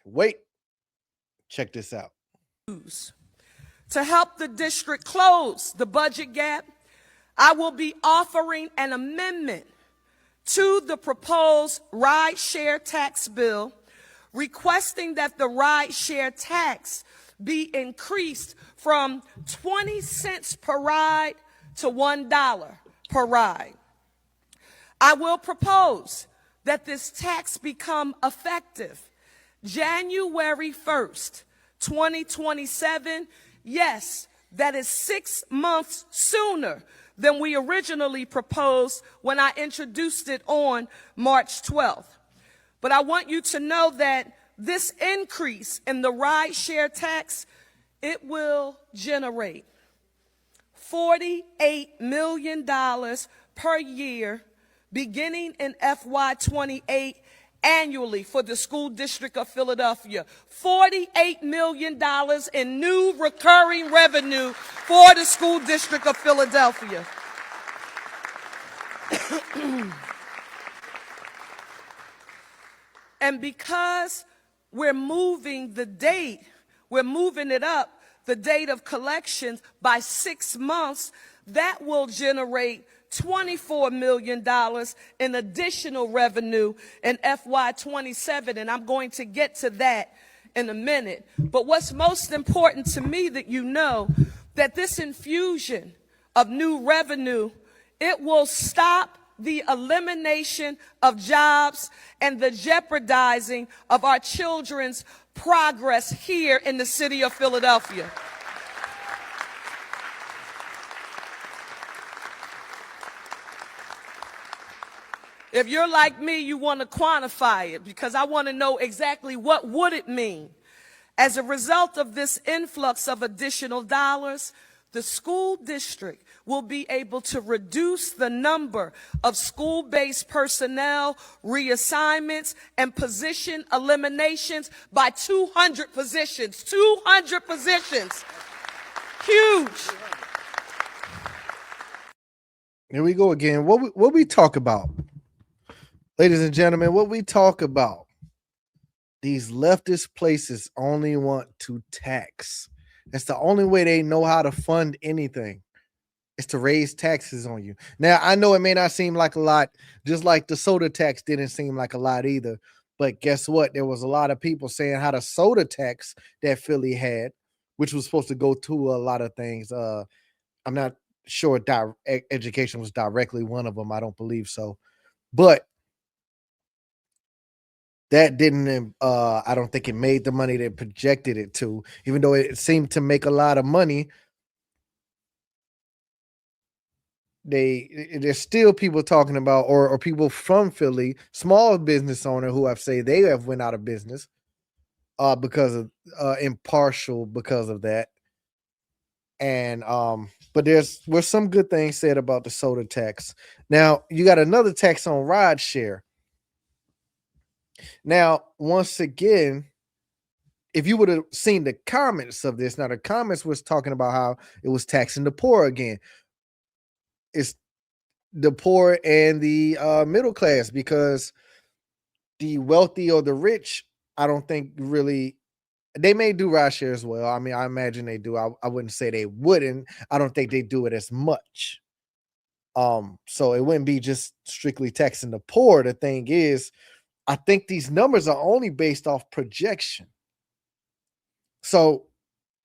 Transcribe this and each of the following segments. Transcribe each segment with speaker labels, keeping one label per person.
Speaker 1: Wait, check this out.
Speaker 2: To help the district close the budget gap, I will be offering an amendment to the proposed ride-share tax bill, requesting that the ride-share tax be increased from 20 cents per ride to $1 per ride. I will propose that this tax become effective January 1st, 2027. Yes, that is 6 months sooner than we originally proposed when I introduced it on March 12th. But I want you to know that this increase in the ride-share tax, it will generate $48 million per year beginning in FY28 annually for the School District of Philadelphia. $48 million in new recurring revenue for the School District of Philadelphia. And because we're moving the date, we're moving it up, the date of collections by 6 months, that will generate $24 million in additional revenue in FY27, and I'm going to get to that in a minute. But what's most important to me that you know that this infusion of new revenue, it will stop the elimination of jobs and the jeopardizing of our children's progress here in the city of Philadelphia. If you're like me, you want to quantify it because I want to know exactly what would it mean. As a result of this influx of additional dollars, the school district will be able to reduce the number of school-based personnel reassignments and position eliminations by 200 positions. 200 positions. Huge.
Speaker 1: Here we go again. What we talk about, ladies and gentlemen, what we talk about, these leftist places only want to tax. That's the only way they know how to fund anything, is to raise taxes on you. Now, I know it may not seem like a lot, just like the soda tax didn't seem like a lot either. But guess what? There was a lot of people saying how the soda tax that Philly had, which was supposed to go to a lot of things. I'm not sure education was directly one of them. I don't believe so. But that didn't, I don't think it made the money they projected it to, even though it seemed to make a lot of money. There's still people talking about, or people from Philly, small business owner who have say they have went out of business because of impartial because of that. And but there's some good things said about the soda tax. Now you got another tax on ride share. Now, once again, if you would have seen the comments of this, now the comments was talking about how it was taxing the poor again. It's the poor and the middle class, because the wealthy or the rich, I don't think really, they may do ride share as well. I mean, I imagine they do. I wouldn't say they wouldn't. I don't think they do it as much. So it wouldn't be just strictly taxing the poor. The thing is, I think these numbers are only based off projection. So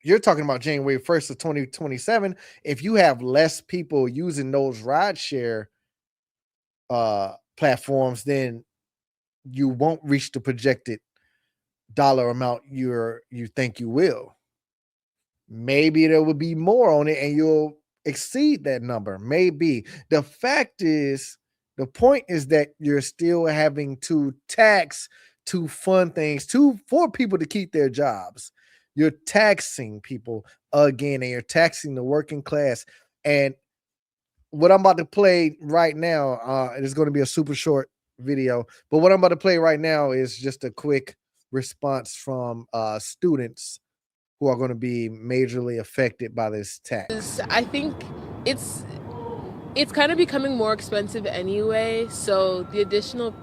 Speaker 1: you're talking about January 1st of 2027. If you have less people using those rideshare platforms, then you won't reach the projected dollar amount you think you will. Maybe there will be more on it and you'll exceed that number. Maybe. The fact is, the point is that you're still having to tax to fund things for people to keep their jobs. You're taxing people again, and you're taxing the working class. And what I'm about to play right now, it is going to be a super short video, but what I'm about to play right now is just a quick response from students who are going to be majorly affected by this tax.
Speaker 3: I think it's kind of becoming more expensive anyway, so the additional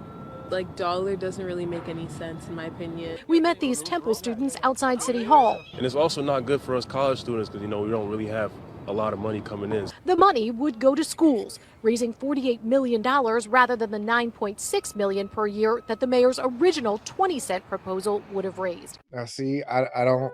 Speaker 3: like dollar doesn't really make any sense in my opinion.
Speaker 4: We met these Temple students outside City Hall.
Speaker 5: And it's also not good for us college students because, we don't really have a lot of money coming in.
Speaker 4: The money would go to schools, raising $48 million rather than the $9.6 million per year that the mayor's original 20-cent proposal would have raised.
Speaker 1: Now, see, I don't.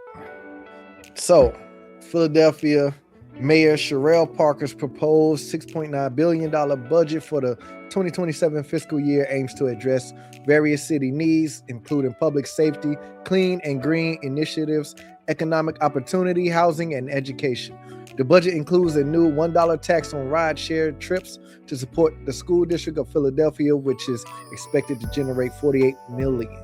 Speaker 1: So, Philadelphia Mayor Sherelle Parker's proposed $6.9 billion budget for the 2027 fiscal year aims to address various city needs, including public safety, clean and green initiatives, economic opportunity, housing, and education. The budget includes a new $1 tax on ride-share trips to support the school district of Philadelphia, which is expected to generate $48 million.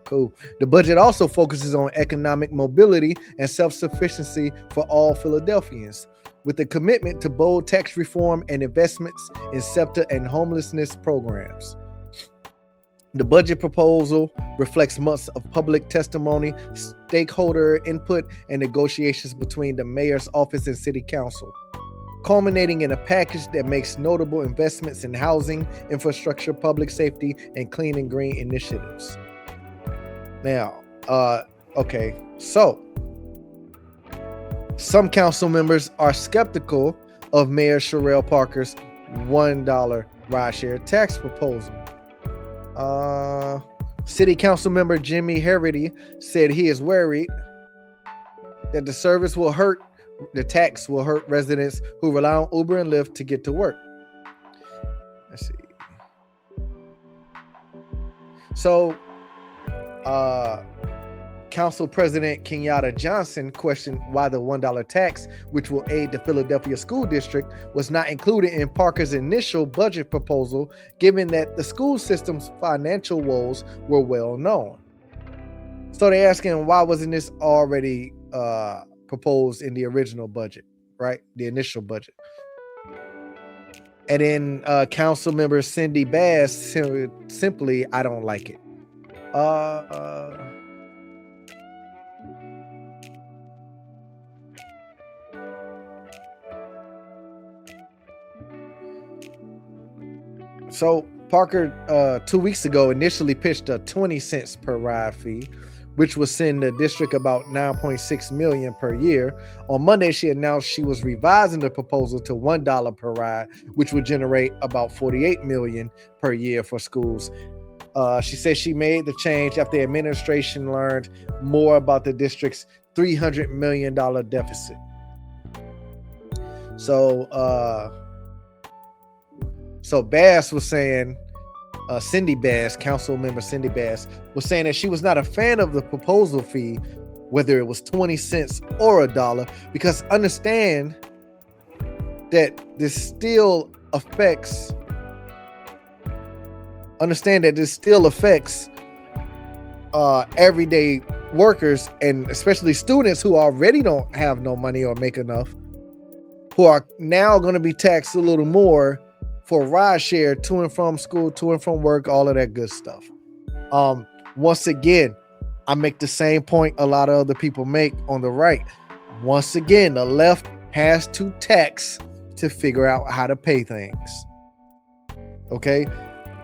Speaker 1: Cool. The budget also focuses on economic mobility and self-sufficiency for all Philadelphians, with a commitment to bold tax reform and investments in SEPTA and homelessness programs. The budget proposal reflects months of public testimony, stakeholder input, and negotiations between the mayor's office and city council, culminating in a package that makes notable investments in housing, infrastructure, public safety, and clean and green initiatives. Now, okay, so some council members are skeptical of Mayor Sherelle Parker's $1 rideshare tax proposal. City Council member Jimmy Harity said he is worried that the tax will hurt residents who rely on Uber and Lyft to get to work. Let's see. So, Council President Kenyatta Johnson questioned why the $1 tax, which will aid the Philadelphia School District, was not included in Parker's initial budget proposal, given that the school system's financial woes were well known. So they're asking, why wasn't this already proposed in the original budget, right? The initial budget. And then Council member Cindy Bass simply, I don't like it. So Parker 2 weeks ago initially pitched a 20 cents per ride fee, which would send the district about $9.6 million per year. On Monday, she announced she was revising the proposal to $1 per ride, which would generate about $48 million per year for schools. She said she made the change after the administration learned more about the district's $300 million deficit. So Bass was saying, Cindy Bass, council member Cindy Bass, was saying that she was not a fan of the proposal fee, whether it was 20 cents or $1, because understand that this still affects everyday workers, and especially students who already don't have no money or make enough, who are now going to be taxed a little more for ride share to and from school, to and from work, all of that good stuff. Once again, I make the same point a lot of other people make on the right. Once again, the left has to tax to figure out how to pay things. Okay?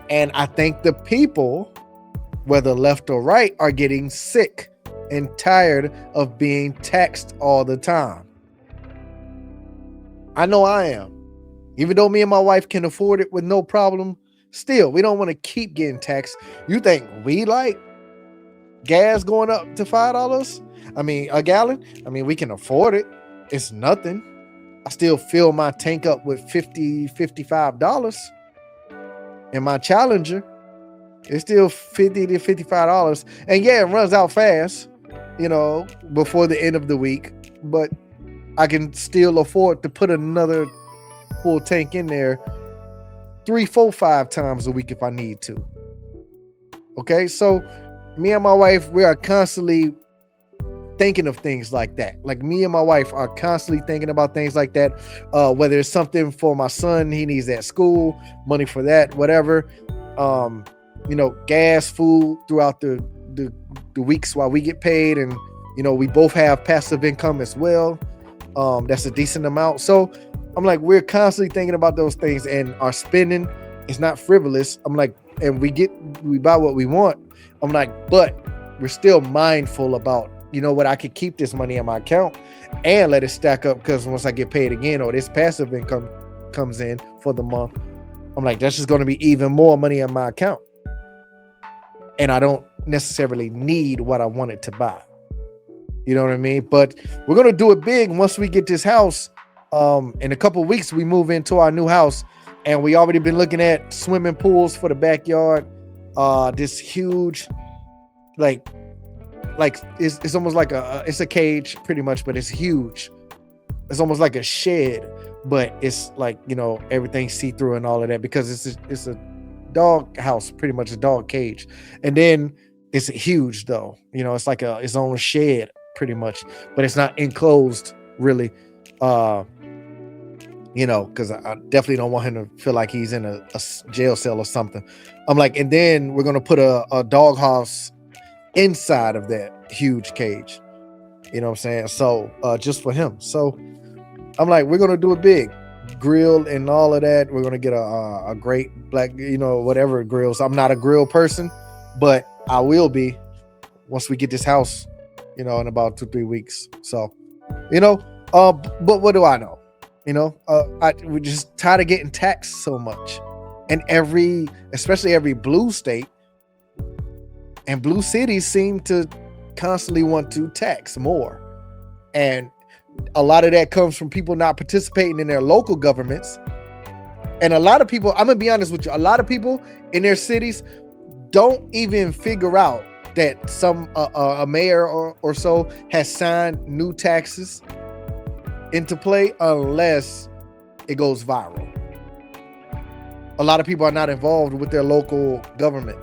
Speaker 1: And I think the people, whether left or right, are getting sick and tired of being taxed all the time. I know I am. Even though me and my wife can afford it with no problem, still, we don't want to keep getting taxed. You think we like gas going up to $5? I mean, a gallon? I mean, we can afford it. It's nothing. I still fill my tank up with $50, $55. And my Challenger, it's still $50 to $55. And yeah, it runs out fast, before the end of the week. But I can still afford to put another full tank in there 3, 4, 5 times a week if I need to. Okay, so me and my wife, we are constantly thinking of things like that. Like, me and my wife are constantly thinking about things like that, whether it's something for my son he needs at school, money for that, whatever, gas, food throughout the weeks while we get paid, and we both have passive income as well. That's a decent amount. So I'm like, we're constantly thinking about those things and are spending it's not frivolous. I'm like, and we buy what we want. I'm like, but we're still mindful about, you know what, I could keep this money in my account and let it stack up, because once I get paid again or this passive income comes in for the month, I'm like, that's just going to be even more money in my account. And I don't necessarily need what I wanted to buy. You know what I mean? But we're going to do it big once we get this house. In a couple of weeks, we move into our new house, and we already been looking at swimming pools for the backyard. This huge, like it's almost like it's a cage pretty much, but it's huge. It's almost like a shed, but it's like, you know, everything see-through and all of that, because it's a dog house, pretty much a dog cage. And then it's huge though, you know, it's like its own shed pretty much, but it's not enclosed really. You know, because I definitely don't want him to feel like he's in a jail cell or something. I'm like, and then we're gonna put a dog house inside of that huge cage. You know what I'm saying? So just for him. So I'm like, we're gonna do it big, grill and all of that. We're gonna get a great black, you know, whatever grills. I'm not a grill person, but I will be once we get this house, you know, in about 2-3 weeks. So, you know, but what do I know? You know, we're just tired of getting taxed so much, and especially every blue state and blue cities seem to constantly want to tax more. And a lot of that comes from people not participating in their local governments. And a lot of people, I'm gonna be honest with you, a lot of people in their cities don't even figure out that a mayor or so has signed new taxes into play unless it goes viral. A lot of people are not involved with their local government.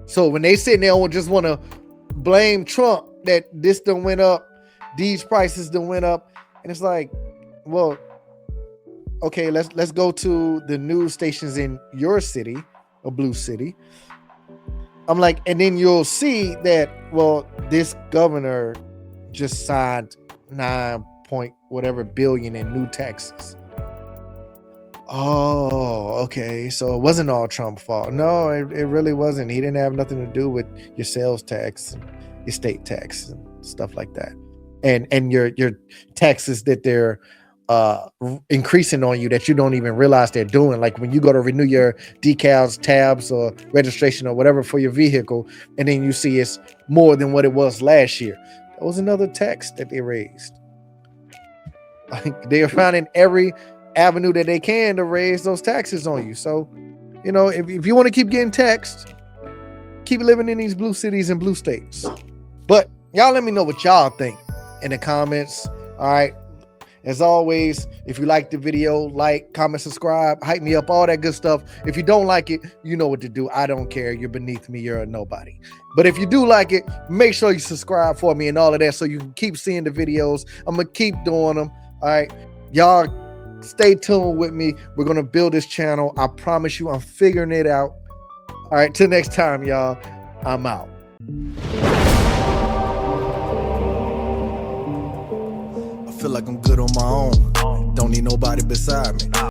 Speaker 1: So when they sit there and just want to blame Trump that this done went up, these prices done went up, and it's like, well, okay, let's go to the news stations in your city, a blue city. I'm like, and then you'll see that, well, this governor just signed 9 point whatever billion in new taxes. Oh, okay. So it wasn't all Trump's fault. No, it really wasn't. He didn't have nothing to do with your sales tax, and your state tax, and stuff like that. And your taxes that they're increasing on you that you don't even realize they're doing. Like when you go to renew your decals, tabs, or registration or whatever for your vehicle, and then you see it's more than what it was last year. That was another tax that they raised. They are finding every avenue that they can to raise those taxes on you. So, you know, if you want to keep getting taxed, keep living in these blue cities and blue states. But y'all let me know what y'all think in the comments. All right. As always, if you like the video, like, comment, subscribe, hype me up, all that good stuff. If you don't like it, you know what to do. I don't care. You're beneath me. You're a nobody. But if you do like it, make sure you subscribe for me and all of that so you can keep seeing the videos. I'm going to keep doing them. All right. Y'all stay tuned with me. We're going to build this channel. I promise you, I'm figuring it out. All right. Till next time, y'all. I'm out.
Speaker 6: I feel like I'm good on my own. Don't need nobody beside me.